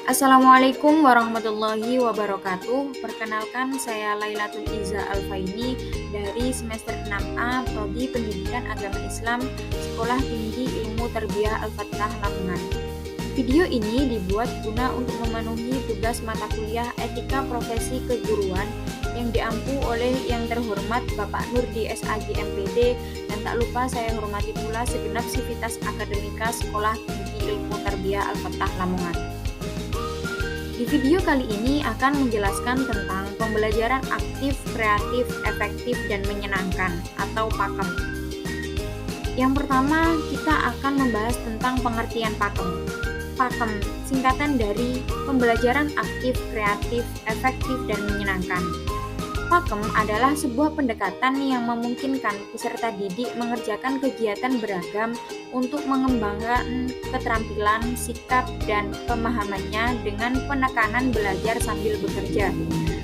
Assalamualaikum warahmatullahi wabarakatuh. Perkenalkan, saya Lailatul Iza Alfaini dari semester 6A Prodi Pendidikan Agama Islam Sekolah Tinggi Ilmu Tarbiyah Al-Fatlah Lamongan. Video ini dibuat guna untuk memenuhi tugas mata kuliah Etika Profesi Keguruan yang diampu oleh Yang Terhormat Bapak Nurdi SAG MPD, dan tak lupa saya hormati pula segenap sivitas akademika Sekolah Tinggi Ilmu Tarbiyah Al-Fatlah Lamongan. Di video kali ini akan menjelaskan tentang pembelajaran aktif, kreatif, efektif, dan menyenangkan atau PAKEM. Yang pertama, kita akan membahas tentang pengertian PAKEM. PAKEM singkatan dari pembelajaran aktif, kreatif, efektif, dan menyenangkan. PAKEM adalah sebuah pendekatan yang memungkinkan peserta didik mengerjakan kegiatan beragam untuk mengembangkan keterampilan, sikap, dan pemahamannya dengan penekanan belajar sambil bekerja.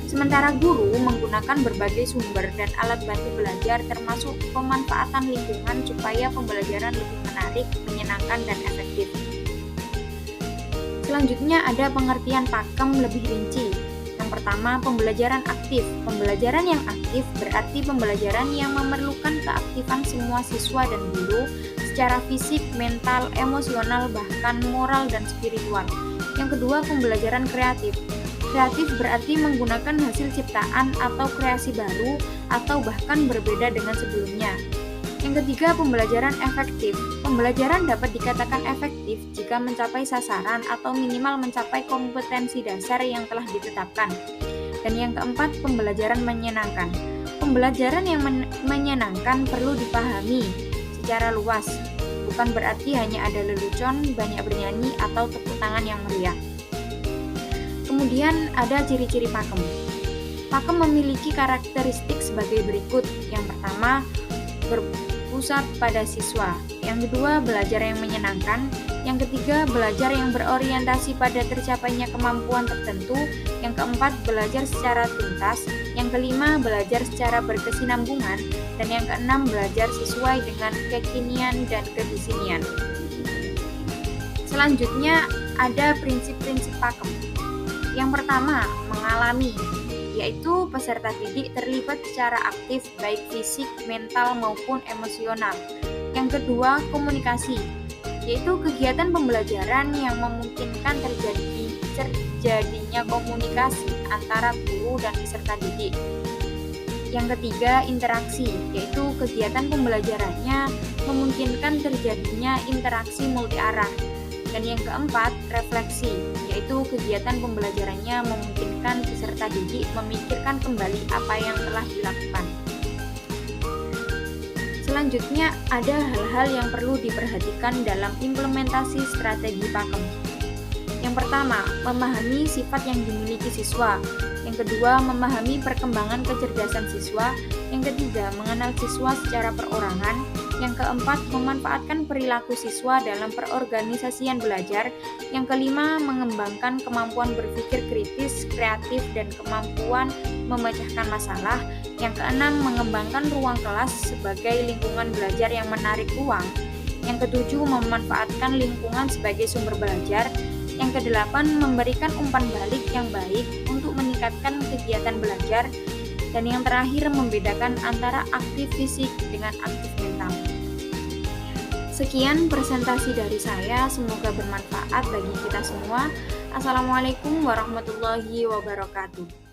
Sementara guru menggunakan berbagai sumber dan alat bantu belajar termasuk pemanfaatan lingkungan supaya pembelajaran lebih menarik, menyenangkan, dan efektif. Selanjutnya ada pengertian PAKEM lebih rinci. Yang pertama, pembelajaran aktif. Pembelajaran yang aktif berarti pembelajaran yang memerlukan keaktifan semua siswa dan guru secara fisik, mental, emosional, bahkan moral dan spiritual. Yang kedua, pembelajaran kreatif. Kreatif berarti menggunakan hasil ciptaan atau kreasi baru atau bahkan berbeda dengan sebelumnya. Yang ketiga, pembelajaran efektif. Pembelajaran dapat dikatakan efektif jika mencapai sasaran atau minimal mencapai kompetensi dasar yang telah ditetapkan. Dan yang keempat, pembelajaran menyenangkan. Pembelajaran yang menyenangkan perlu dipahami secara luas. Bukan berarti hanya ada lelucon, banyak bernyanyi, atau tepuk tangan yang meriah. Kemudian ada ciri-ciri PAKEM. PAKEM memiliki karakteristik sebagai berikut. Yang pertama, berpusat pada siswa. Yang kedua, belajar yang menyenangkan. Yang ketiga, belajar yang berorientasi pada tercapainya kemampuan tertentu. Yang keempat, belajar secara tuntas. Yang kelima, belajar secara berkesinambungan. Dan yang keenam, belajar sesuai dengan kekinian dan kedisinian. Selanjutnya ada prinsip-prinsip PAKEM. Yang pertama, mengalami, yaitu peserta didik terlibat secara aktif baik fisik, mental, maupun emosional. Yang kedua, komunikasi, yaitu kegiatan pembelajaran yang memungkinkan terjadinya komunikasi antara guru dan peserta didik. Yang ketiga, interaksi, yaitu kegiatan pembelajarannya memungkinkan terjadinya interaksi multi arah. Dan yang keempat, refleksi, yaitu kegiatan pembelajarannya memungkinkan peserta didik memikirkan kembali apa yang telah dilakukan. Selanjutnya, ada hal-hal yang perlu diperhatikan dalam implementasi strategi PAKEM. Yang pertama, memahami sifat yang dimiliki siswa. Yang kedua, memahami perkembangan kecerdasan siswa. Yang ketiga, mengenal siswa secara perorangan. Yang keempat, memanfaatkan perilaku siswa dalam perorganisasian belajar. Yang kelima, mengembangkan kemampuan berpikir kritis, kreatif, dan kemampuan memecahkan masalah. Yang keenam, mengembangkan ruang kelas sebagai lingkungan belajar yang menarik ruang. Yang ketujuh, memanfaatkan lingkungan sebagai sumber belajar. Yang kedelapan, memberikan umpan balik yang baik untuk meningkatkan kegiatan belajar. Dan yang terakhir, membedakan antara aktif fisik dengan aktif mental. Sekian presentasi dari saya, semoga bermanfaat bagi kita semua. Assalamualaikum warahmatullahi wabarakatuh.